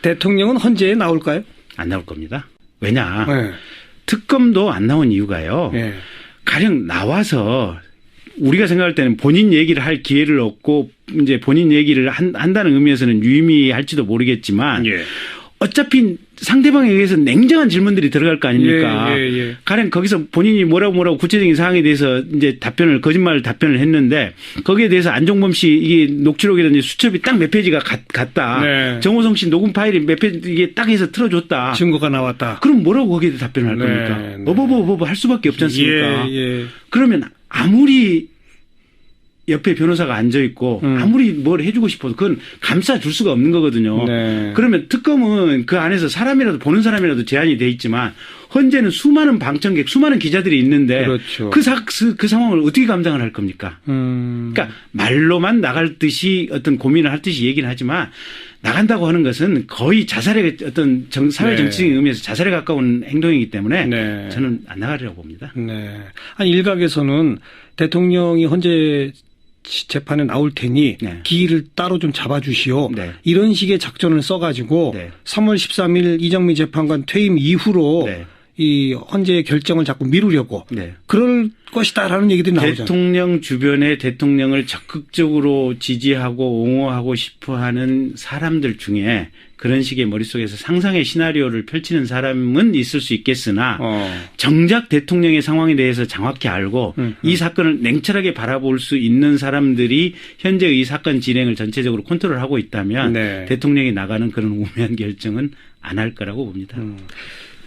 대통령은 헌재에 나올까요? 안 나올 겁니다. 왜냐. 네. 특검도 안 나온 이유가요. 네. 가령 나와서 우리가 생각할 때는 본인 얘기를 할 기회를 얻고 이제 본인 얘기를 한다는 의미에서는 유의미할지도 모르겠지만 예. 어차피 상대방에 의해서 냉정한 질문들이 들어갈 거 아닙니까? 예. 가령 거기서 본인이 뭐라고 구체적인 사항에 대해서 이제 거짓말 답변을 했는데 거기에 대해서 안종범 씨 이게 녹취록이라든지 수첩이 딱 몇 페이지가 같다. 네. 정호성 씨 녹음 파일이 몇 페이지 이게 딱 해서 틀어줬다. 증거가 나왔다. 그럼 뭐라고 거기에 대해 답변을 할 겁니까? 어버버버버 할 수밖에 없지 않습니까? 예. 그러면 아무리 옆에 변호사가 앉아있고 아무리 뭘 해주고 싶어도 그건 감싸줄 수가 없는 거거든요. 네. 그러면 특검은 그 안에서 사람이라도 보는 사람이라도 제한이 돼 있지만 헌재는 수많은 방청객, 수많은 기자들이 있는데 그렇죠. 그 상황을 어떻게 감당을 할 겁니까? 그러니까 말로만 나갈 듯이 어떤 고민을 할 듯이 얘기는 하지만 나간다고 하는 것은 거의 자살의 어떤 사회 정치적인 네. 의미에서 자살에 가까운 행동이기 때문에 네. 저는 안 나가리라고 봅니다. 네. 아니 일각에서는 대통령이 헌재 재판에 나올 테니 네. 기일을 따로 좀 잡아주시오. 네. 이런 식의 작전을 써가지고 네. 3월 13일 이정미 재판관 퇴임 이후로 네. 이 헌재의 결정을 자꾸 미루려고 네. 그럴 것이다라는 얘기들이 나오잖아요. 대통령 주변에 대통령을 적극적으로 지지하고 옹호하고 싶어하는 사람들 중에 그런 식의 머릿속에서 상상의 시나리오를 펼치는 사람은 있을 수 있겠으나 정작 대통령의 상황에 대해서 정확히 알고 이 사건을 냉철하게 바라볼 수 있는 사람들이 현재 이 사건 진행을 전체적으로 컨트롤하고 있다면 네. 대통령이 나가는 그런 우매한 결정은 안 할 거라고 봅니다.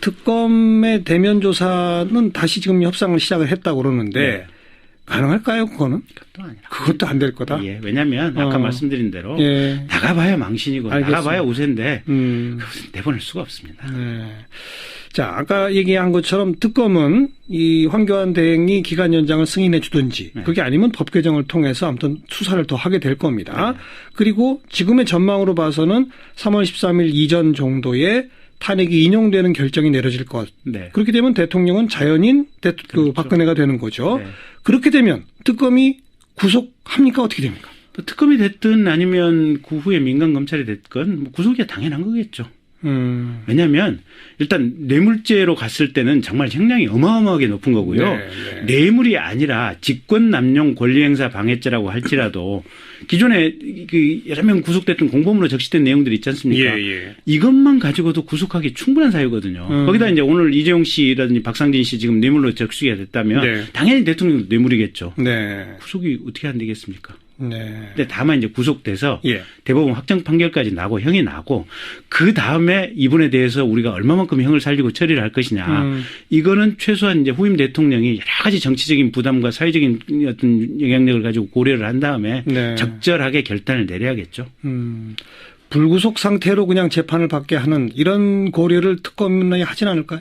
특검의 대면 조사는 다시 지금 협상을 시작을 했다고 그러는데 네. 가능할까요? 그거는? 그것도 안 될 거다. 예, 왜냐하면 아까 말씀드린 대로 예. 나가봐야 망신이고 알겠습니다. 나가봐야 우세인데 그것은 내보낼 수가 없습니다. 네. 자, 아까 얘기한 것처럼 특검은 이 황교안 대행이 기간 연장을 승인해 주든지 네. 그게 아니면 법 개정을 통해서 아무튼 수사를 더 하게 될 겁니다. 네. 그리고 지금의 전망으로 봐서는 3월 13일 이전 정도에 탄핵이 인용되는 결정이 내려질 것. 네. 그렇게 되면 대통령은 자연인 그렇죠. 박근혜가 되는 거죠. 네. 그렇게 되면 특검이 구속합니까? 어떻게 됩니까? 특검이 됐든 아니면 그 후에 민간 검찰이 됐건 구속이 당연한 거겠죠. 왜냐하면 일단 뇌물죄로 갔을 때는 정말 형량이 어마어마하게 높은 거고요. 네. 뇌물이 아니라 직권남용 권리행사 방해죄라고 할지라도 기존에 그 여러 명 구속됐던 공범으로 적시된 내용들이 있지 않습니까? 이것만 가지고도 구속하기 충분한 사유거든요. 거기다 이제 오늘 이재용 씨라든지 박상진 씨 지금 뇌물로 적시가 됐다면 네. 당연히 대통령도 뇌물이겠죠. 네. 구속이 어떻게 안 되겠습니까? 네. 근데 다만 이제 구속돼서 예. 대법원 확정 판결까지 나고 형이 나고 그 다음에 이분에 대해서 우리가 얼마만큼 형을 살리고 처리를 할 것이냐. 이거는 최소한 이제 후임 대통령이 여러 가지 정치적인 부담과 사회적인 어떤 영향력을 가지고 고려를 한 다음에 네. 적절하게 결단을 내려야겠죠. 불구속 상태로 그냥 재판을 받게 하는 이런 고려를 특검이 하진 않을까요?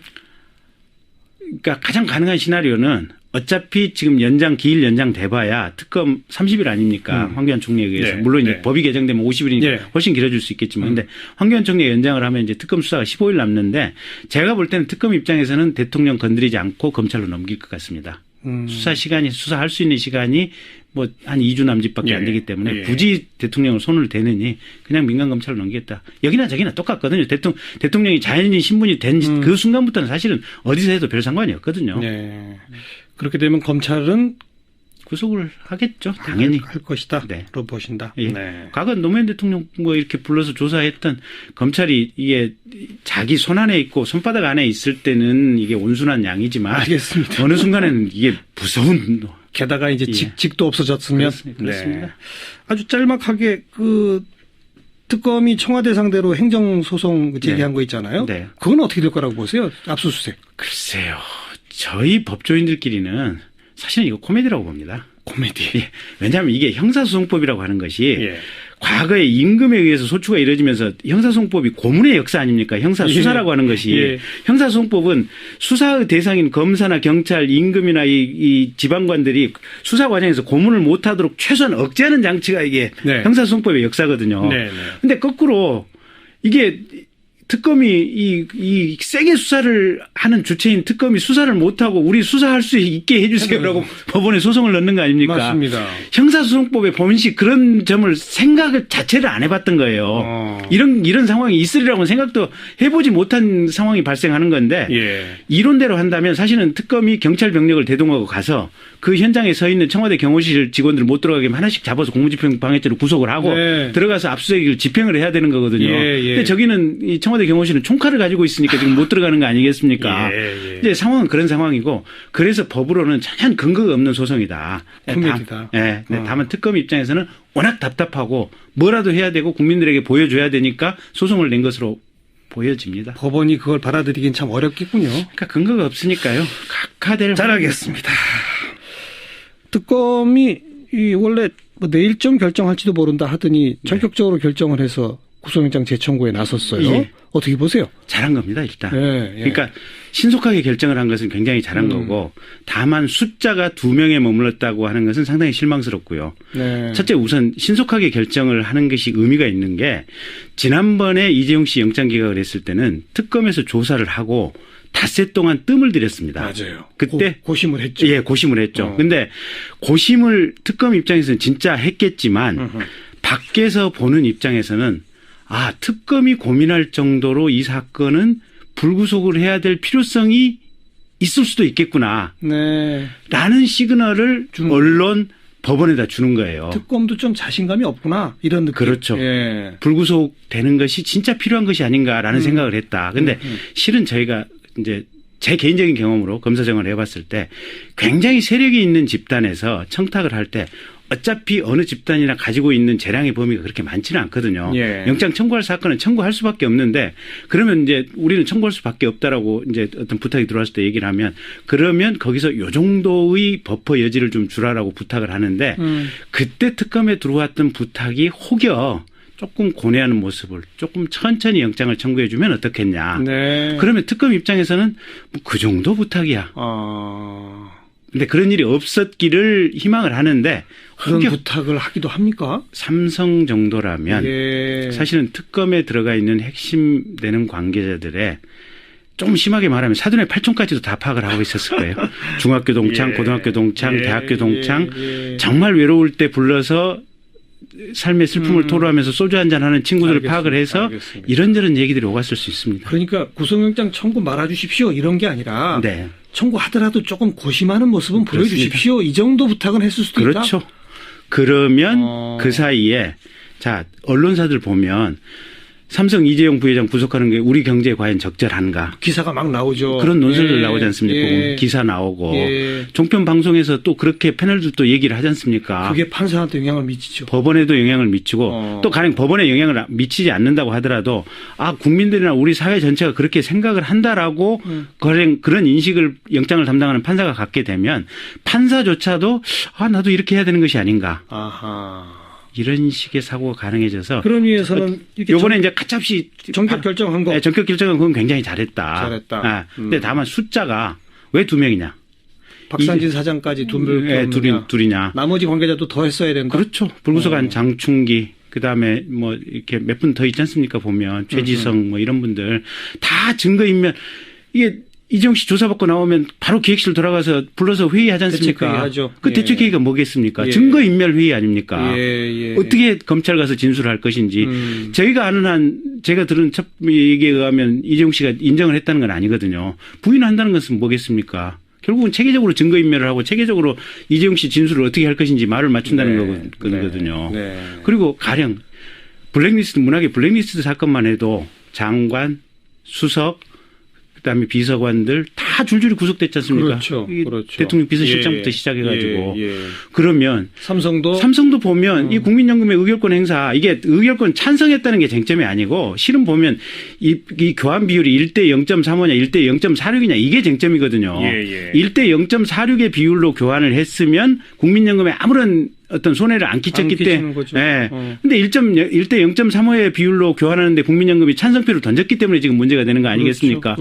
그러니까 가장 가능한 시나리오는 어차피 지금 기일 연장 돼봐야 특검 30일 아닙니까? 황교안 총리에 의해서. 네. 물론 이제 법이 개정되면 50일이니까 네. 훨씬 길어질 수 있겠지만. 근데 황교안 총리가 연장을 하면 이제 특검 수사가 15일 남는데 제가 볼 때는 특검 입장에서는 대통령 건드리지 않고 검찰로 넘길 것 같습니다. 수사할 수 있는 시간이 뭐 한 2주 남짓밖에 안 되기 때문에 굳이 대통령을 손을 대느니 그냥 민간 검찰로 넘기겠다. 여기나 저기나 똑같거든요. 대통령이 자연인 신분이 된 그 순간부터는 사실은 어디서 해도 별 상관이 없거든요. 네. 그렇게 되면 검찰은 구속을 하겠죠. 당연히. 할 것이다. 네. 로 보신다. 예. 네. 과거 노무현 대통령 뭐 이렇게 불러서 조사했던 검찰이 이게 자기 손 안에 있고 손바닥 안에 있을 때는 이게 온순한 양이지만 알겠습니다. 어느 순간에는 이게 무서운. 게다가 이제 직도 없어졌으면. 그렇습니다. 네. 아주 짤막하게 그 특검이 청와대 상대로 행정소송 제기한 네. 거 있잖아요. 네. 그건 어떻게 될 거라고 보세요? 압수수색. 글쎄요. 저희 법조인들끼리는 사실은 이거 코미디라고 봅니다. 코미디. 예. 왜냐하면 이게 형사소송법이라고 하는 것이 과거에 임금에 의해서 소추가 이루어지면서 형사소송법이 고문의 역사 아닙니까? 형사수사라고 하는 것이. 형사소송법은 수사의 대상인 검사나 경찰, 임금이나 이 지방관들이 수사 과정에서 고문을 못하도록 최소한 억제하는 장치가 이게 형사소송법의 역사거든요. 그런데 거꾸로 이게 특검이 이 세게 수사를 하는 주체인 특검이 수사를 못하고 우리 수사할 수 있게 해주세요라고 법원에 소송을 넣는 거 아닙니까? 맞습니다. 형사소송법에 범인식 그런 점을 생각을 자체를 안 해봤던 거예요. 이런 상황이 있으리라고는 생각도 해보지 못한 상황이 발생하는 건데 이론대로 한다면 사실은 특검이 경찰 병력을 대동하고 가서 그 현장에 서 있는 청와대 경호실 직원들 못 들어가게 하나씩 잡아서 공무집행 방해죄로 구속을 하고 들어가서 압수수색을 집행을 해야 되는 거거든요. 근데 저기는 이 청와대 경호실은 총칼을 가지고 있으니까 지금 못 들어가는 거 아니겠습니까? 이제 상황은 그런 상황이고 그래서 법으로는 전혀 근거가 없는 소송이다. 코미디다. 다만 특검 입장에서는 워낙 답답하고 뭐라도 해야 되고 국민들에게 보여줘야 되니까 소송을 낸 것으로 보여집니다. 법원이 그걸 받아들이긴 참 어렵겠군요. 그러니까 근거가 없으니까요. 각하될 잘 알겠습니다. 특검이 원래 뭐 내일쯤 결정할지도 모른다 하더니 전격적으로 결정을 해서 구속영장 재청구에 나섰어요. 어떻게 보세요? 잘한 겁니다, 일단. 그러니까 신속하게 결정을 한 것은 굉장히 잘한 거고 다만 숫자가 2명에 머물렀다고 하는 것은 상당히 실망스럽고요. 첫째 우선 신속하게 결정을 하는 것이 의미가 있는 게 지난번에 이재용 씨 영장 기각을 했을 때는 특검에서 조사를 하고 닷새 동안 뜸을 들였습니다. 맞아요. 그때 고심을 했죠. 예, 고심을 했죠. 근데 고심을 특검 입장에서는 진짜 했겠지만 밖에서 보는 입장에서는 특검이 고민할 정도로 이 사건은 불구속을 해야 될 필요성이 있을 수도 있겠구나. 라는 시그널을 언론, 법원에다 주는 거예요. 특검도 좀 자신감이 없구나. 이런 느낌. 그렇죠. 불구속되는 것이 진짜 필요한 것이 아닌가라는 생각을 했다. 근데 실은 저희가 이제 제 개인적인 경험으로 검사정을 해봤을 때 굉장히 세력이 있는 집단에서 청탁을 할 때 어차피 어느 집단이나 가지고 있는 재량의 범위가 그렇게 많지는 않거든요. 영장 청구할 사건은 청구할 수밖에 없는데 그러면 이제 우리는 청구할 수밖에 없다라고 이제 어떤 부탁이 들어왔을 때 얘기를 하면 그러면 거기서 요 정도의 버퍼 여지를 좀 주라라고 부탁을 하는데 그때 특검에 들어왔던 부탁이 혹여 조금 고뇌하는 모습을 조금 천천히 영장을 청구해 주면 어떻겠냐. 그러면 특검 입장에서는 뭐 그 정도 부탁이야. 근데 그런 일이 없었기를 희망을 하는데 그런 부탁을 하기도 합니까? 삼성 정도라면 사실은 특검에 들어가 있는 핵심 되는 관계자들의 좀 심하게 말하면 사돈의 팔촌까지도 다 파악을 하고 있었을 거예요. 중학교 동창, 고등학교 동창, 대학교 동창 정말 외로울 때 불러서 삶의 슬픔을 토로하면서 소주 한잔 하는 친구들을 파악을 해서 이런저런 얘기들이 오갔을 수 있습니다. 그러니까 구속영장 청구 말아주십시오 이런 게 아니라 청구하더라도 조금 고심하는 모습은 보여주십시오. 이 정도 부탁은 했을 수도 있다. 그렇죠. 그러면 그 사이에 자 언론사들 보면 삼성 이재용 부회장 구속하는 게 우리 경제에 과연 적절한가. 기사가 막 나오죠. 그런 논설들 나오지 않습니까? 기사 나오고. 종편 방송에서 또 그렇게 패널들도 얘기를 하지 않습니까? 그게 판사한테 영향을 미치죠. 법원에도 영향을 미치고 또 가령 법원에 영향을 미치지 않는다고 하더라도 국민들이나 우리 사회 전체가 그렇게 생각을 한다라고 그런 인식을 영장을 담당하는 판사가 갖게 되면 판사조차도 나도 이렇게 해야 되는 것이 아닌가. 이런 식의 사고가 가능해져서 그런 위해서는 이번에 이제 가차없이 전격 결정한 거. 전격 결정은 그건 굉장히 잘했다. 근데 다만 숫자가 왜 2명이냐? 박상진 사장까지 둘이냐? 나머지 관계자도 더 했어야 된다. 그렇죠. 불구속한 장충기. 그다음에 뭐 이렇게 몇 분 더 있지 않습니까? 보면 최지성 뭐 이런 분들 다 증거인멸 이게 이재용 씨 조사받고 나오면 바로 기획실 돌아가서 불러서 회의하지 않습니까? 그 대책회의가 뭐겠습니까? 증거인멸 회의 아닙니까? 어떻게 검찰 가서 진술할 것인지. 저희가 아는 한 제가 들은 첫 얘기에 의하면 이재용 씨가 인정을 했다는 건 아니거든요. 부인한다는 것은 뭐겠습니까? 결국은 체계적으로 증거인멸을 하고 체계적으로 이재용 씨 진술을 어떻게 할 것인지 말을 맞춘다는 거거든요. 그리고 가령 블랙리스트 문학의 블랙리스트 사건만 해도 장관, 수석 그다음에 비서관들 다 줄줄이 구속됐지 않습니까? 그렇죠. 대통령 비서실장부터 시작해가지고 그러면 삼성도 보면 이 국민연금의 의결권 행사 이게 의결권 찬성했다는 게 쟁점이 아니고 실은 보면 이 교환 비율이 1대 0.35냐 1대 0.46이냐 이게 쟁점이거든요. 1대 0.46의 비율로 교환을 했으면 국민연금에 아무런 어떤 손해를 안 끼쳤기 때문에. 근데 1대 0.35의 비율로 교환하는데 국민연금이 찬성표를 던졌기 때문에 지금 문제가 되는 거 아니겠습니까?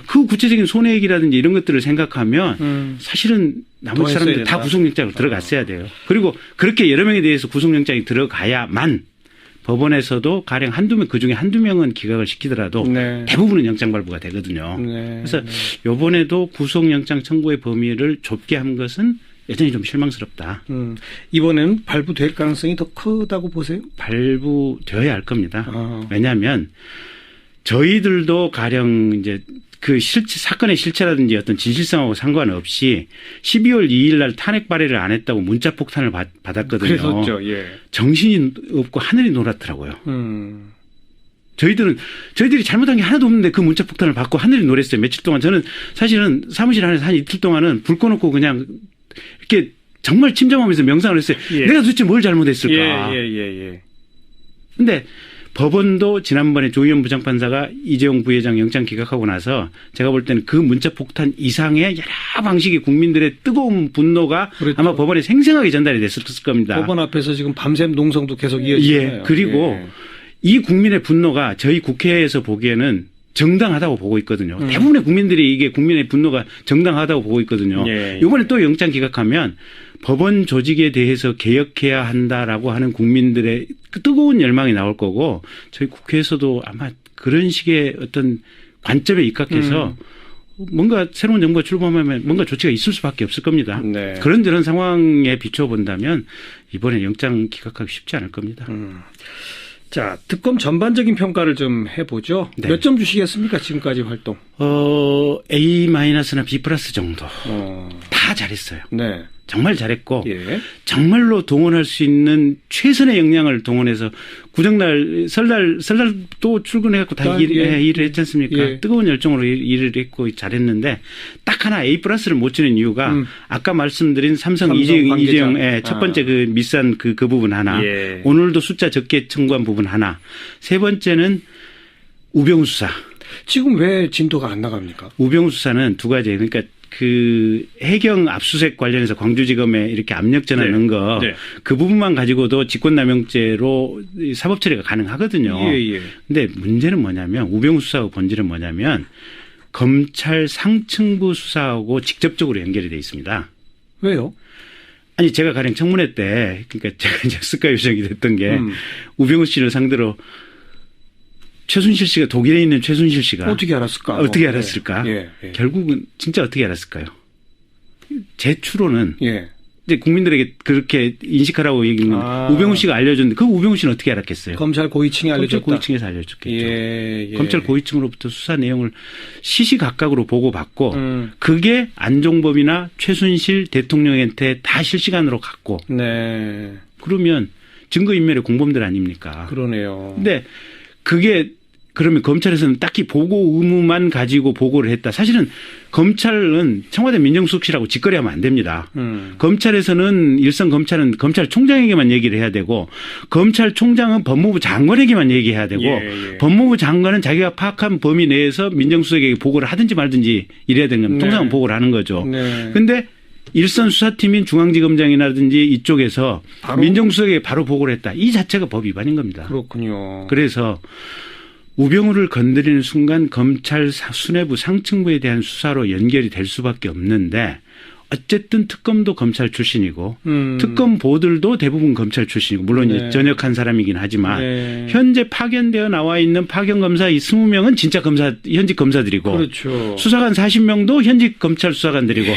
그 구체적인 손해액이라든지 이런 것들을 생각하면 사실은 나머지 사람들 다 구속영장으로 들어갔어야 돼요. 그리고 그렇게 여러 명에 대해서 구속영장이 들어가야만 법원에서도 가령 그중에 한두 명은 기각을 시키더라도 네. 대부분은 영장 발부가 되거든요. 네. 그래서 이번에도 구속영장 청구의 범위를 좁게 한 것은 여전히 좀 실망스럽다. 이번에는 발부될 가능성이 더 크다고 보세요? 발부되어야 할 겁니다. 왜냐하면 저희들도 가령 이제 그 사건의 실체라든지 어떤 진실성하고 상관없이 12월 2일 날 탄핵 발의를 안 했다고 문자 폭탄을 받았거든요. 그랬었죠. 예. 정신이 없고 하늘이 노랗더라고요. 저희들이 잘못한 게 하나도 없는데 그 문자 폭탄을 받고 하늘이 노랬어요. 며칠 동안 저는 사실은 사무실 안에서 한 이틀 동안은 불 꺼놓고 그냥 이렇게 정말 침잠하면서 명상을 했어요. 예. 내가 도대체 뭘 잘못했을까. 근데 법원도 지난번에 조희연 부장판사가 이재용 부회장 영장 기각하고 나서 제가 볼 때는 그 문자 폭탄 이상의 여러 방식의 국민들의 뜨거운 분노가 그렇죠. 아마 법원에 생생하게 전달이 됐었을 겁니다. 법원 앞에서 지금 밤샘 농성도 계속 이어지잖아요. 예. 그리고 이 국민의 분노가 저희 국회에서 보기에는 정당하다고 보고 있거든요. 대부분의 국민들이 이게 국민의 분노가 정당하다고 보고 있거든요. 이번에 또 영장 기각하면 법원 조직에 대해서 개혁해야 한다라고 하는 국민들의 그 뜨거운 열망이 나올 거고 저희 국회에서도 아마 그런 식의 어떤 관점에 입각해서 뭔가 새로운 정부가 출범하면 뭔가 조치가 있을 수밖에 없을 겁니다. 네. 그런 상황에 비춰본다면 이번에 영장 기각하기 쉽지 않을 겁니다. 자, 특검 전반적인 평가를 좀 해보죠. 네. 몇 점 주시겠습니까? 지금까지 활동. A-나 B+ 정도. 다 잘했어요. 네. 정말 잘했고 예. 정말로 동원할 수 있는 최선의 역량을 동원해서 구정날 설날 또 출근해갖고 다 일을 했지 않습니까? 예. 뜨거운 열정으로 일을 했고 잘했는데 딱 하나 A+를 못 주는 이유가 아까 말씀드린 삼성 이재용의 첫 번째 그 미산 그 부분 하나 예. 오늘도 숫자 적게 청구한 부분 하나 세 번째는 우병우 수사. 지금 왜 진도가 안 나갑니까? 우병우 수사는 두 가지예요. 그러니까 그 해경 압수수색 관련해서 광주지검에 이렇게 압력 전화는 거 그 부분만 가지고도 직권남용죄로 사법 처리가 가능하거든요. 근데 문제는 뭐냐면 우병우 수사하고 본질은 뭐냐면 검찰 상층부 수사하고 직접적으로 연결이 돼 있습니다. 왜요? 아니 제가 가령 청문회 때 그러니까 제가 이제 스카 요청이 됐던 게 우병우 씨를 상대로 최순실 씨가 독일에 있는 최순실 씨가 어떻게 알았을까? 결국은 진짜 어떻게 알았을까요? 제 추론은 이제 국민들에게 그렇게 인식하라고 얘기는 우병우 씨가 알려줬는데 그 우병우 씨는 어떻게 알았겠어요? 검찰 고위층이 알려줬다. 검찰 고위층에서 알려줬겠죠. 검찰 고위층으로부터 수사 내용을 시시각각으로 보고받고 그게 안종범이나 최순실 대통령한테 다 실시간으로 갔고 그러면 증거인멸의 공범들 아닙니까? 그러네요. 근데 그게 그러면 검찰에서는 딱히 보고 의무만 가지고 보고를 했다. 사실은 검찰은 청와대 민정수석실하고 직거래하면 안 됩니다. 검찰에서는 일선 검찰은 검찰총장에게만 얘기를 해야 되고 검찰총장은 법무부 장관에게만 얘기해야 되고 법무부 장관은 자기가 파악한 범위 내에서 민정수석에게 보고를 하든지 말든지 이래야 되는 겁니다. 통상은 보고를 하는 거죠. 그런데 일선 수사팀인 중앙지검장이라든지 이쪽에서 민정수석에게 바로 보고를 했다. 이 자체가 법 위반인 겁니다. 그렇군요. 그래서 우병우를 건드리는 순간 검찰 수뇌부 상층부에 대한 수사로 연결이 될 수밖에 없는데 어쨌든 특검도 검찰 출신이고 특검 보들도 대부분 검찰 출신이고 물론 이제 전역한 사람이긴 하지만 현재 파견되어 나와 있는 파견검사 이 20명은 진짜 현직 검사들이고 그렇죠. 수사관 40명도 현직 검찰 수사관들이고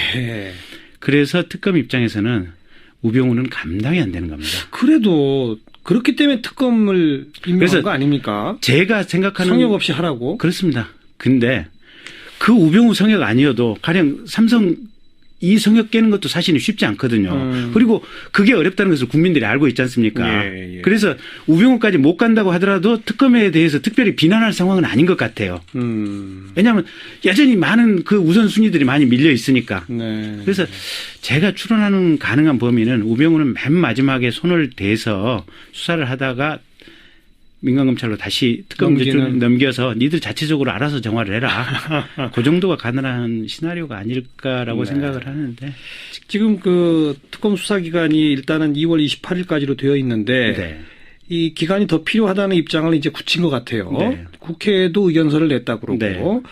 그래서 특검 입장에서는 우병우는 감당이 안 되는 겁니다. 그래도 그렇기 때문에 특검을 임명한 거 아닙니까? 제가 생각하는 성역 없이 하라고. 그렇습니다. 근데 그 우병우 성역 아니어도 가령 삼성 이 성역 깨는 것도 사실은 쉽지 않거든요. 그리고 그게 어렵다는 것을 국민들이 알고 있지 않습니까? 그래서 우병우까지 못 간다고 하더라도 특검에 대해서 특별히 비난할 상황은 아닌 것 같아요. 왜냐하면 여전히 많은 그 우선순위들이 많이 밀려 있으니까. 그래서 제가 추론하는 가능한 범위는 우병우는 맨 마지막에 손을 대서 수사를 하다가 민간검찰로 다시 특검 넘겨서 니들 자체적으로 알아서 정화를 해라. 그 정도가 가능한 시나리오가 아닐까라고 생각을 하는데. 지금 그 특검 수사기간이 일단은 2월 28일까지로 되어 있는데 이 기간이 더 필요하다는 입장을 이제 굳힌 것 같아요. 국회에도 의견서를 냈다 그러고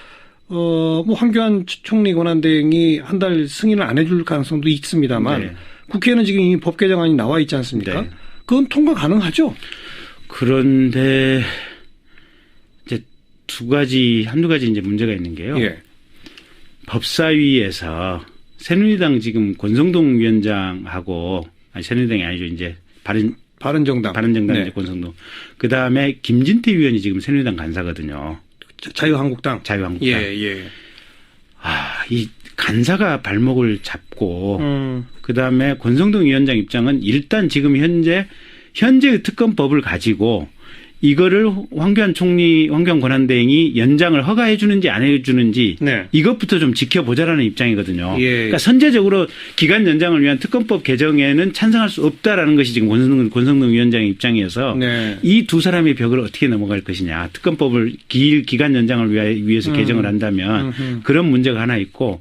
뭐 황교안 총리 권한대행이 한 달 승인을 안 해줄 가능성도 있습니다만 국회에는 지금 이미 법 개정안이 나와 있지 않습니까? 그건 통과 가능하죠? 그런데 이제 한두 가지 이제 문제가 있는 게요. 예. 법사위에서 새누리당 지금 권성동 위원장하고 새누리당이 아니죠. 이제 바른정당 네. 이제 권성동. 그 다음에 김진태 위원이 지금 새누리당 간사거든요. 자유한국당. 예. 이 간사가 발목을 잡고 그 다음에 권성동 위원장 입장은 일단 지금 현재의 특검법을 가지고 이거를 황교안 권한대행이 연장을 허가해 주는지 안 해주는지 네. 이것부터 좀 지켜보자라는 입장이거든요. 예. 그러니까 선제적으로 기간 연장을 위한 특검법 개정에는 찬성할 수 없다라는 것이 지금 권성동 위원장의 입장이어서 네. 이 두 사람의 벽을 어떻게 넘어갈 것이냐. 특검법을 기간 연장을 위해서 개정을 한다면 그런 문제가 하나 있고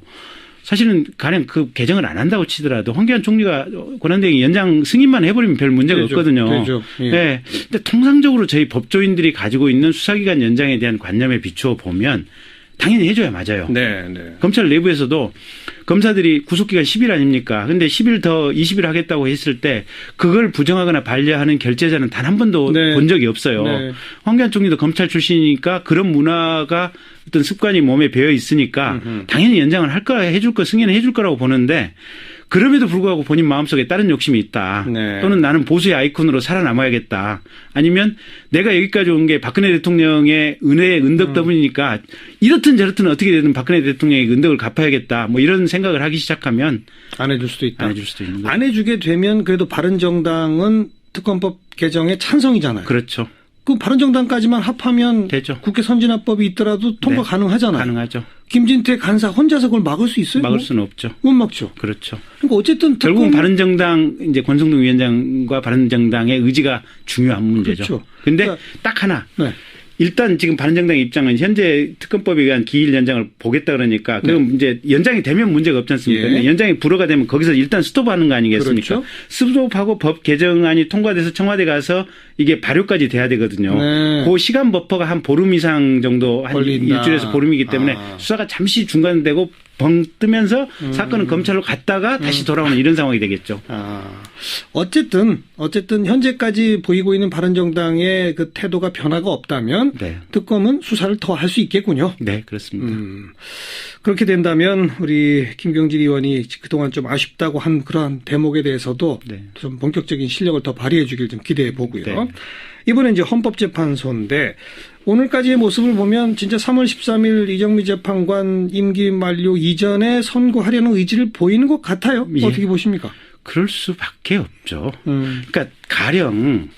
사실은 가령 그 개정을 안 한다고 치더라도 황교안 총리가 권한대행이 연장 승인만 해버리면 별 문제가 없거든요. 되죠. 예. 네. 근데 통상적으로 저희 법조인들이 가지고 있는 수사기관 연장에 대한 관념에 비추어 보면 당연히 해줘야 맞아요. 네. 검찰 내부에서도 검사들이 구속기간 10일 아닙니까? 근데 10일 더 20일 하겠다고 했을 때 그걸 부정하거나 반려하는 결재자는 단 한 번도 네. 본 적이 없어요. 네. 황교안 총리도 검찰 출신이니까 그런 문화가 어떤 습관이 몸에 배어 있으니까 당연히 연장을 해줄 거 승인을 해줄 거라고 보는데 그럼에도 불구하고 본인 마음속에 다른 욕심이 있다. 네. 또는 나는 보수의 아이콘으로 살아남아야겠다. 아니면 내가 여기까지 온 게 박근혜 대통령의 은혜의 은덕 때문이니까 이렇든 저렇든 어떻게 되든 박근혜 대통령의 은덕을 갚아야겠다. 뭐 이런 생각을 하기 시작하면 안 해줄 수도 있다. 안 해줄 수도 있는 거죠. 안 해주게 되면 그래도 바른정당은 특검법 개정에 찬성이잖아요. 그렇죠. 그 바른정당까지만 합하면 되죠. 국회 선진화법이 있더라도 통과 네. 가능하잖아요. 가능하죠. 김진태 간사 혼자서 그걸 막을 수 있어요? 막을 수는 없죠. 못 막죠. 그렇죠. 그러니까 어쨌든 결국은 바른정당 이제 권성동 위원장과 바른정당의 의지가 중요한 문제죠. 그렇죠. 근데 그러니까 딱 하나. 네. 일단 지금 바른정당 입장은 현재 특검법에 의한 기일 연장을 보겠다 그러니까 그럼 이제 연장이 되면 문제가 없지 않습니까? 예. 연장이 불허가 되면 거기서 일단 스톱하는 거 아니겠습니까? 그렇죠. 스톱하고 법 개정안이 통과돼서 청와대 가서 이게 발효까지 돼야 되거든요. 네. 그 시간 버퍼가 한 보름 이상 정도 한 걸린다. 일주일에서 보름이기 때문에 수사가 잠시 중단되고 벙 뜨면서 사건은 검찰로 갔다가 다시 돌아오는 이런 상황이 되겠죠. 어쨌든 현재까지 보이고 있는 바른정당의 그 태도가 변화가 없다면 네. 특검은 수사를 더 할 수 있겠군요. 네, 그렇습니다. 그렇게 된다면 우리 김경진 의원이 그동안 좀 아쉽다고 한 그러한 대목에 대해서도 네. 좀 본격적인 실력을 더 발휘해 주길 좀 기대해 보고요. 네. 이번에 이제 헌법재판소인데 오늘까지의 모습을 보면 진짜 3월 13일 이정미 재판관 임기 만료 이전에 선고하려는 의지를 보이는 것 같아요. 예. 어떻게 보십니까? 그럴 수밖에 없죠. 그러니까 가령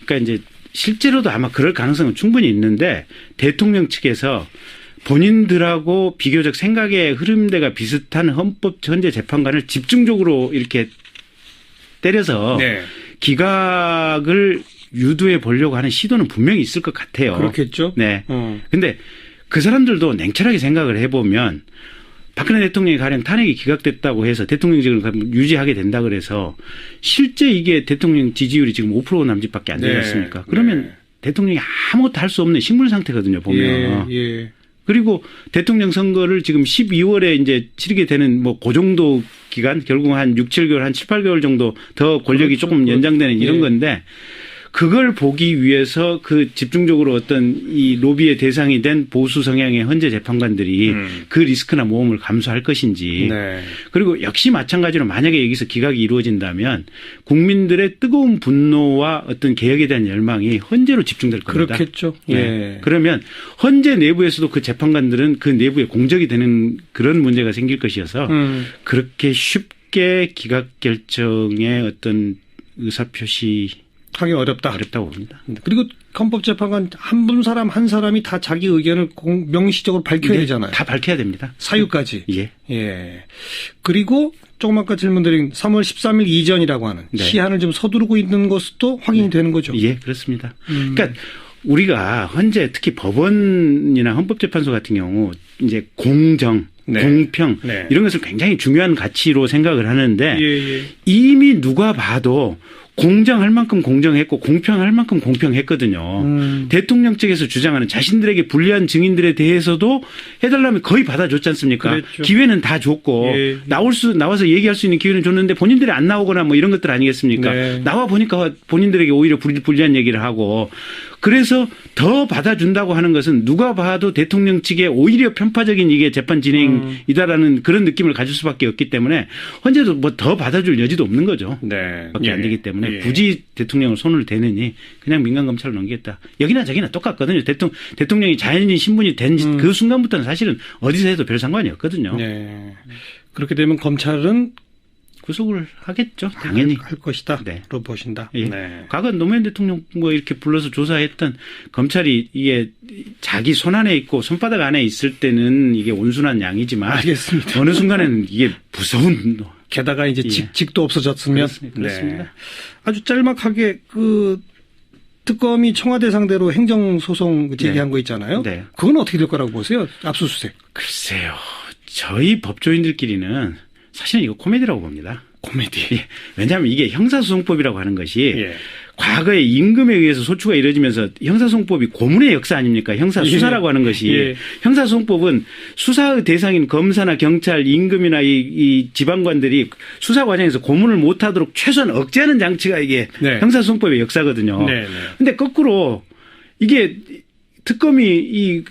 그러니까 이제 실제로도 아마 그럴 가능성은 충분히 있는데 대통령 측에서 본인들하고 비교적 생각의 흐름대가 비슷한 헌법 현재 재판관을 집중적으로 이렇게 때려서 네. 기각을 유도해 보려고 하는 시도는 분명히 있을 것 같아요. 그렇겠죠. 네. 근데 그 사람들도 냉철하게 생각을 해보면 박근혜 대통령이 가령 탄핵이 기각됐다고 해서 대통령직을 유지하게 된다 그래서 실제 이게 대통령 지지율이 지금 5% 남짓밖에 안 되지 않습니까? 그러면 대통령이 아무것도 할 수 없는 식물 상태거든요, 보면. 예. 그리고 대통령 선거를 지금 12월에 이제 치르게 되는 뭐 그 정도 기간, 결국 한 6, 7개월, 한 7, 8개월 정도 더 권력이 조금 연장되는 이런 건데 그걸 보기 위해서 그 집중적으로 어떤 이 로비의 대상이 된 보수 성향의 헌재 재판관들이 그 리스크나 모험을 감수할 것인지 그리고 역시 마찬가지로 만약에 여기서 기각이 이루어진다면 국민들의 뜨거운 분노와 어떤 개혁에 대한 열망이 헌재로 집중될 겁니다. 그렇겠죠. 네. 그러면 헌재 내부에서도 그 재판관들은 그 내부에 공적이 되는 그런 문제가 생길 것이어서 그렇게 쉽게 기각 결정의 어떤 의사표시 하기 어렵다고 봅니다. 그리고 헌법재판관 한 사람이 다 자기 의견을 명시적으로 밝혀야 되잖아요. 다 밝혀야 됩니다. 사유까지. 예. 그리고 조금 아까 질문드린 3월 13일 이전이라고 하는 시한을 좀 서두르고 있는 것도 확인이 되는 거죠. 예, 그렇습니다. 그러니까 우리가 현재 특히 법원이나 헌법재판소 같은 경우 이제 공정, 공평 이런 것을 굉장히 중요한 가치로 생각을 하는데 이미 누가 봐도 공정할 만큼 공정했고 공평할 만큼 공평했거든요. 대통령 측에서 주장하는 자신들에게 불리한 증인들에 대해서도 해달라면 거의 받아줬지 않습니까? 그랬죠. 기회는 다 줬고 예. 나와서 얘기할 수 있는 기회는 줬는데 본인들이 안 나오거나 뭐 이런 것들 아니겠습니까? 네. 나와 보니까 본인들에게 오히려 불리한 얘기를 하고 그래서 더 받아준다고 하는 것은 누가 봐도 대통령 측에 오히려 편파적인 이게 재판 진행이다라는 그런 느낌을 가질 수밖에 없기 때문에 현재도 뭐 더 받아줄 여지도 없는 거죠. 네. 밖에 예. 안 되기 때문에 예. 굳이 대통령을 손을 대느니 그냥 민간검찰로 넘기겠다. 여기나 저기나 똑같거든요. 대통령이 자연인 신분이 된 그 순간부터는 사실은 어디서 해도 별 상관이 없거든요. 네. 그렇게 되면 검찰은 구속을 하겠죠. 당연히. 할 것이다. 네. 로 보신다. 예. 네. 과거 노무현 대통령 뭐 이렇게 불러서 조사했던 검찰이 이게 자기 손 안에 있고 손바닥 안에 있을 때는 이게 온순한 양이지만 알겠습니다. 어느 순간에는 이게 무서운 게다가 이제 예. 직도 없어졌으면 그렇습니다. 네. 아주 짤막하게 그 특검이 청와대 상대로 행정소송 제기한 네. 거 있잖아요. 네. 그건 어떻게 될 거라고 보세요? 압수수색. 글쎄요. 저희 법조인들끼리는 사실은 이거 코미디라고 봅니다. 코미디. 예. 왜냐하면 이게 형사소송법이라고 하는 것이 예. 과거에 임금에 의해서 소추가 이루어지면서 형사소송법이 고문의 역사 아닙니까? 형사수사라고 하는 것이. 예. 형사소송법은 수사의 대상인 검사나 경찰, 임금이나 이 지방관들이 수사 과정에서 고문을 못하도록 최소한 억제하는 장치가 이게 네. 형사소송법의 역사거든요. 네, 네. 근데 거꾸로 이게 특검이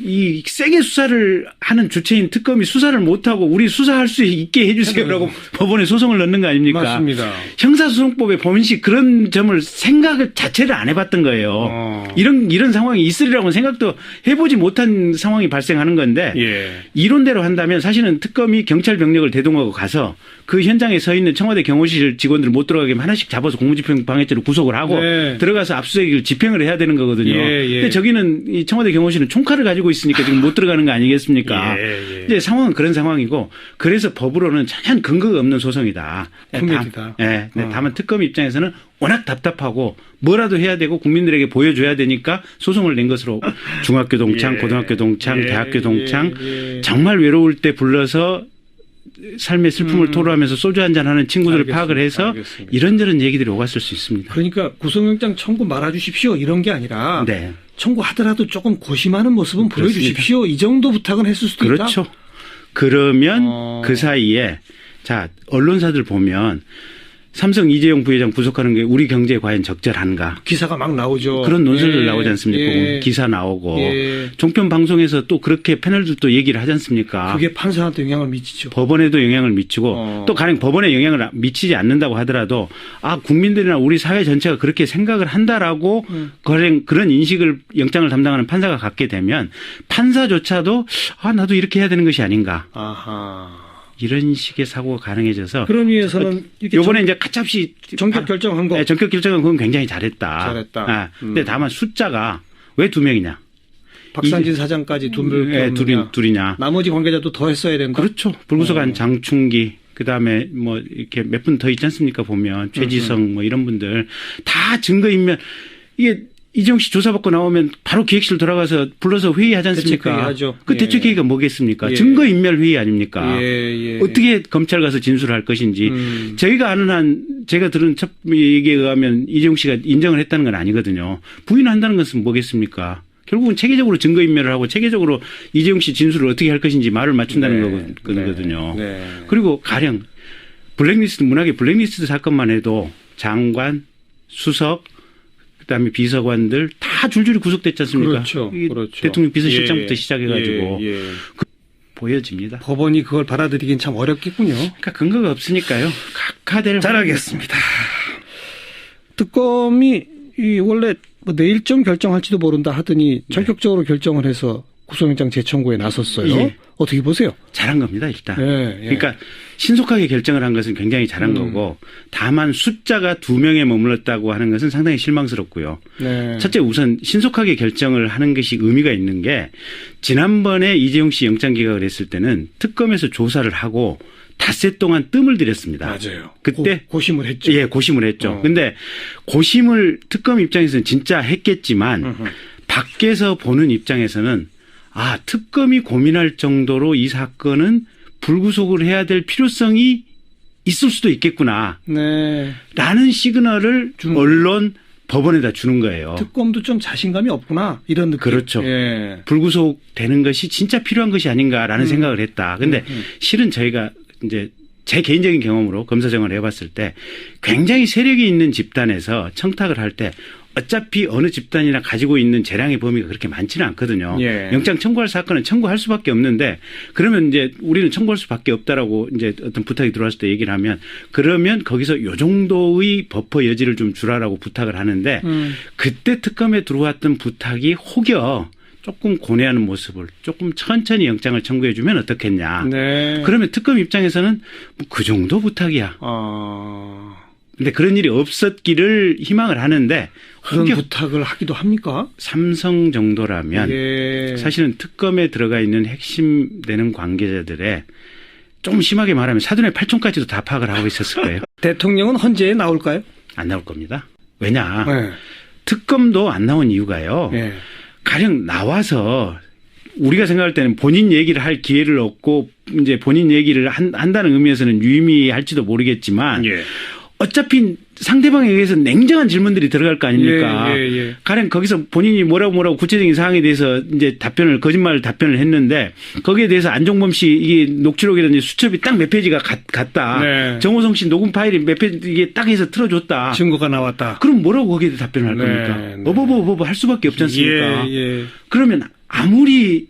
이 세게 수사를 하는 주체인 특검이 수사를 못하고 우리 수사할 수 있게 해주세요라고 법원에 소송을 넣는 거 아닙니까? 맞습니다. 형사소송법에 본식 그런 점을 생각을 자체를 안 해봤던 거예요. 이런 상황이 있으리라고는 생각도 해보지 못한 상황이 발생하는 건데 예. 이론대로 한다면 사실은 특검이 경찰 병력을 대동하고 가서 그 현장에 서 있는 청와대 경호실 직원들 못 들어가게 하나씩 잡아서 공무집행 방해죄로 구속을 하고 네. 들어가서 압수수색을 집행을 해야 되는 거거든요. 예, 예. 근데 저기는 이 청와대 경호실은 총칼을 가지고 있으니까 지금 못 들어가는 거 아니겠습니까? 예, 예. 이제 상황은 그런 상황이고 그래서 법으로는 전혀 근거가 없는 소송이다. 코미디다. 네. 다만 특검 입장에서는 워낙 답답하고 뭐라도 해야 되고 국민들에게 보여줘야 되니까 소송을 낸 것으로 중학교 동창, 예. 고등학교 동창, 예, 대학교 동창 예. 정말 외로울 때 불러서 삶의 슬픔을 토로하면서 소주 한잔 하는 친구들을 알겠습니다. 파악을 해서 알겠습니다. 이런저런 얘기들이 오갔을 수 있습니다. 그러니까 구속영장 청구 말아주십시오 이런 게 아니라 네. 청구하더라도 조금 고심하는 모습은 그렇습니다. 보여주십시오. 이 정도 부탁은 했을 수도 있다. 그렇죠. 그러면 그 사이에 자 언론사들 보면 삼성 이재용 부회장 구속하는 게 우리 경제에 과연 적절한가? 기사가 막 나오죠. 그런 논설들 예. 나오지 않습니까? 예. 기사 나오고 예. 종편 방송에서 또 그렇게 패널들도 얘기를 하지 않습니까? 그게 판사한테 영향을 미치죠. 법원에도 영향을 미치고 또 가령 법원에 영향을 미치지 않는다고 하더라도 아 국민들이나 우리 사회 전체가 그렇게 생각을 한다라고 그런 인식을 영장을 담당하는 판사가 갖게 되면 판사조차도 아 나도 이렇게 해야 되는 것이 아닌가. 아하. 이런 식의 사고가 가능해져서 그런 위해서는 요번에 이제 가차없이 전격 결정한 거. 네, 전격 결정은 그건 굉장히 잘했다. 잘했다. 아, 근데 다만 숫자가 왜 2명이냐? 박상진 사장까지 둘이냐? 나머지 관계자도 더 했어야 된다. 그렇죠. 불구속한 장충기. 그다음에 뭐 이렇게 몇 분 더 있지 않습니까? 보면 최지성 뭐 이런 분들 다 증거인멸 이게 이재용 씨 조사받고 나오면 바로 기획실 돌아가서 불러서 회의하지 않습니까? 대책회의하죠. 그 예. 대책회의가 뭐겠습니까? 예. 증거인멸 회의 아닙니까? 예. 어떻게 검찰 가서 진술을 할 것인지 저희가 아는 한 제가 들은 첫 얘기에 의하면 이재용 씨가 인정을 했다는 건 아니거든요. 부인한다는 것은 뭐겠습니까? 결국은 체계적으로 증거인멸을 하고 체계적으로 이재용 씨 진술을 어떻게 할 것인지 말을 맞춘다는 거거든요. 네. 그리고 가령 문학의 블랙리스트 사건만 해도 장관, 수석 그다음에 비서관들 다 줄줄이 구속됐지 않습니까? 그렇죠. 대통령 비서실장부터 시작해가지고 예. 보여집니다. 법원이 그걸 받아들이긴 참 어렵겠군요. 그러니까 근거가 없으니까요. 각하대를 잘하겠습니다. 특검이 원래 뭐 내일쯤 결정할지도 모른다 하더니 전격적으로 결정을 해서 구속영장 재청구에 나섰어요. 예. 어떻게 보세요? 잘한 겁니다, 일단. 예. 그러니까 신속하게 결정을 한 것은 굉장히 잘한 거고 다만 숫자가 2명에 머물렀다고 하는 것은 상당히 실망스럽고요. 네. 첫째 우선 신속하게 결정을 하는 것이 의미가 있는 게 지난번에 이재용 씨 영장 기각을 했을 때는 특검에서 조사를 하고 닷새 동안 뜸을 들였습니다. 맞아요. 그때 고심을 했죠. 예, 고심을 했죠. 근데 고심을 특검 입장에서는 진짜 했겠지만 밖에서 보는 입장에서는 아, 특검이 고민할 정도로 이 사건은 불구속을 해야 될 필요성이 있을 수도 있겠구나. 네. 라는 시그널을 언론, 법원에다 주는 거예요. 특검도 좀 자신감이 없구나. 이런 느낌. 그렇죠. 예. 불구속되는 것이 진짜 필요한 것이 아닌가라는 생각을 했다. 근데 실은 저희가 이제 제 개인적인 경험으로 검사 생활을 해봤을 때 굉장히 세력이 있는 집단에서 청탁을 할 때 어차피 어느 집단이나 가지고 있는 재량의 범위가 그렇게 많지는 않거든요. 예. 영장 청구할 사건은 청구할 수밖에 없는데 그러면 이제 우리는 청구할 수밖에 없다라고 이제 어떤 부탁이 들어왔을 때 얘기를 하면 그러면 거기서 요 정도의 버퍼 여지를 좀 주라라고 부탁을 하는데 그때 특검에 들어왔던 부탁이 혹여 조금 고뇌하는 모습을 조금 천천히 영장을 청구해 주면 어떻겠냐. 네. 그러면 특검 입장에서는 뭐 그 정도 부탁이야. 근데 그런 일이 없었기를 희망을 하는데 그런 부탁을 하기도 합니까? 삼성 정도라면 예. 사실은 특검에 들어가 있는 핵심 되는 관계자들의 좀 심하게 말하면 사돈의 팔촌까지도 다 파악을 하고 있었을 거예요. 대통령은 헌재에 나올까요? 안 나올 겁니다. 왜냐. 네. 특검도 안 나온 이유가요. 네. 가령 나와서 우리가 생각할 때는 본인 얘기를 할 기회를 얻고 이제 본인 얘기를 한다는 의미에서는 유의미할지도 모르겠지만 예. 어차피 상대방에 의해서 냉정한 질문들이 들어갈 거 아닙니까? 예. 가령 거기서 본인이 뭐라고 구체적인 사항에 대해서 이제 거짓말 답변을 했는데 거기에 대해서 안종범 씨 이게 녹취록이라든지 수첩이 딱 몇 페이지가 같다. 네. 정호성 씨 녹음 파일이 몇 페이지 이게 딱 해서 틀어줬다. 증거가 나왔다. 그럼 뭐라고 거기에 대해 답변을 할 네, 겁니까? 네. 어버버버버 할 수밖에 없지 않습니까? 예. 그러면 아무리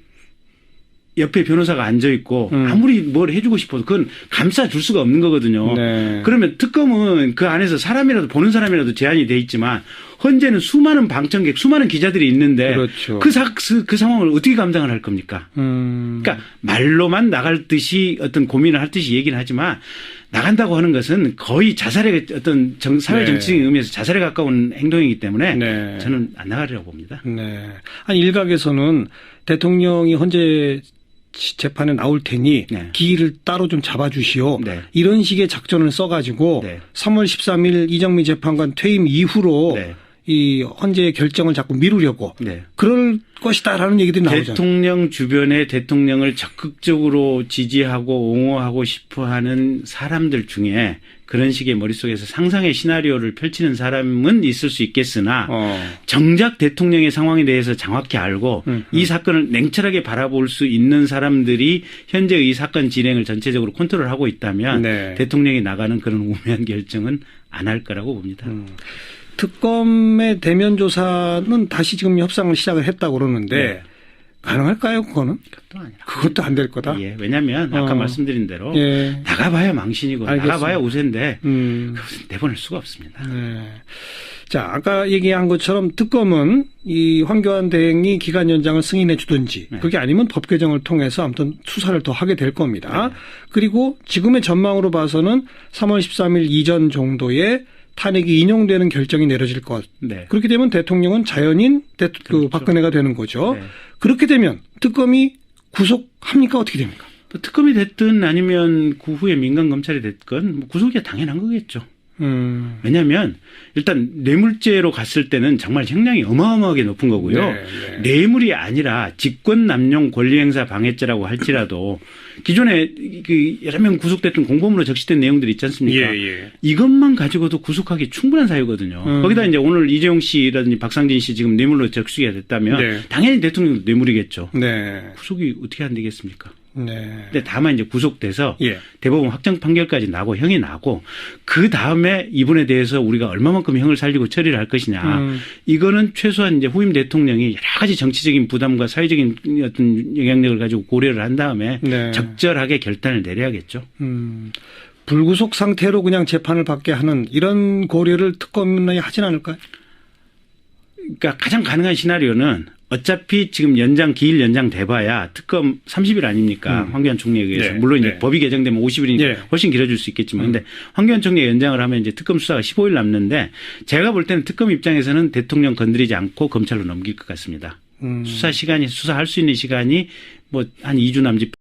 옆에 변호사가 앉아있고 아무리 뭘 해주고 싶어도 그건 감싸줄 수가 없는 거거든요. 네. 그러면 특검은 그 안에서 사람이라도 보는 사람이라도 제한이 돼 있지만 헌재는 수많은 방청객, 수많은 기자들이 있는데 그렇죠. 그 상황을 어떻게 감당을 할 겁니까? 그러니까 말로만 나갈 듯이 어떤 고민을 할 듯이 얘기는 하지만 나간다고 하는 것은 거의 자살의 어떤 사회 정치적인 의미에서 자살에 가까운 행동이기 때문에 네. 저는 안 나가리라고 봅니다. 네. 아니 일각에서는 대통령이 헌재 재판에 나올 테니 네. 기일을 따로 좀 잡아주시오. 네. 이런 식의 작전을 써가지고 네. 3월 13일 이정미 재판관 퇴임 이후로 네. 이 헌재의 결정을 자꾸 미루려고 네. 그럴 것이다라는 얘기들이 나오잖아요. 대통령 주변에 대통령을 적극적으로 지지하고 옹호하고 싶어하는 사람들 중에 그런 식의 머릿속에서 상상의 시나리오를 펼치는 사람은 있을 수 있겠으나 정작 대통령의 상황에 대해서 정확히 알고 이 사건을 냉철하게 바라볼 수 있는 사람들이 현재 이 사건 진행을 전체적으로 컨트롤하고 있다면 네. 대통령이 나가는 그런 우매한 결정은 안 할 거라고 봅니다. 특검의 대면 조사는 다시 지금 협상을 시작을 했다고 그러는데 네. 가능할까요? 그거는? 그것도 아니라. 그것도 안 될 거다. 예, 왜냐하면 아까 말씀드린 대로 예. 나가봐야 망신이고 알겠습니다. 나가봐야 우세인데 그것은 내보낼 수가 없습니다. 네. 자, 아까 얘기한 것처럼 특검은 이 황교안 대행이 기간 연장을 승인해 주든지 네. 그게 아니면 법 개정을 통해서 아무튼 수사를 더 하게 될 겁니다. 네. 그리고 지금의 전망으로 봐서는 3월 13일 이전 정도에 탄핵이 인용되는 결정이 내려질 것. 네. 그렇게 되면 대통령은 자연인 그렇죠. 박근혜가 되는 거죠. 네. 그렇게 되면 특검이 구속합니까? 어떻게 됩니까? 특검이 됐든 아니면 그 후에 민간 검찰이 됐건 뭐 구속이 당연한 거겠죠. 왜냐하면 일단 뇌물죄로 갔을 때는 정말 형량이 어마어마하게 높은 거고요. 네. 뇌물이 아니라 직권남용 권리행사 방해죄라고 할지라도 기존에 그 여러 명 구속됐던 공범으로 적시된 내용들이 있지 않습니까? 예. 이것만 가지고도 구속하기 충분한 사유거든요. 거기다 이제 오늘 이재용 씨라든지 박상진 씨 지금 뇌물로 적시가 됐다면 네. 당연히 대통령도 뇌물이겠죠. 네. 구속이 어떻게 안 되겠습니까? 네. 근데 다만 이제 구속돼서 예. 대법원 확정 판결까지 나고 형이 나고 그 다음에 이분에 대해서 우리가 얼마만큼 형을 살리고 처리를 할 것이냐. 이거는 최소한 이제 후임 대통령이 여러 가지 정치적인 부담과 사회적인 어떤 영향력을 가지고 고려를 한 다음에 네. 적절하게 결단을 내려야겠죠. 불구속 상태로 그냥 재판을 받게 하는 이런 고려를 특검이 하진 않을까요? 그러니까 가장 가능한 시나리오는 어차피 지금 기일 연장 돼봐야 특검 30일 아닙니까? 황교안 총리에 의해서. 네. 물론 이제 네. 법이 개정되면 50일이니까 네. 훨씬 길어질 수 있겠지만. 근데 황교안 총리가 연장을 하면 이제 특검 수사가 15일 남는데 제가 볼 때는 특검 입장에서는 대통령 건드리지 않고 검찰로 넘길 것 같습니다. 수사할 수 있는 시간이 뭐 한 2주 남짓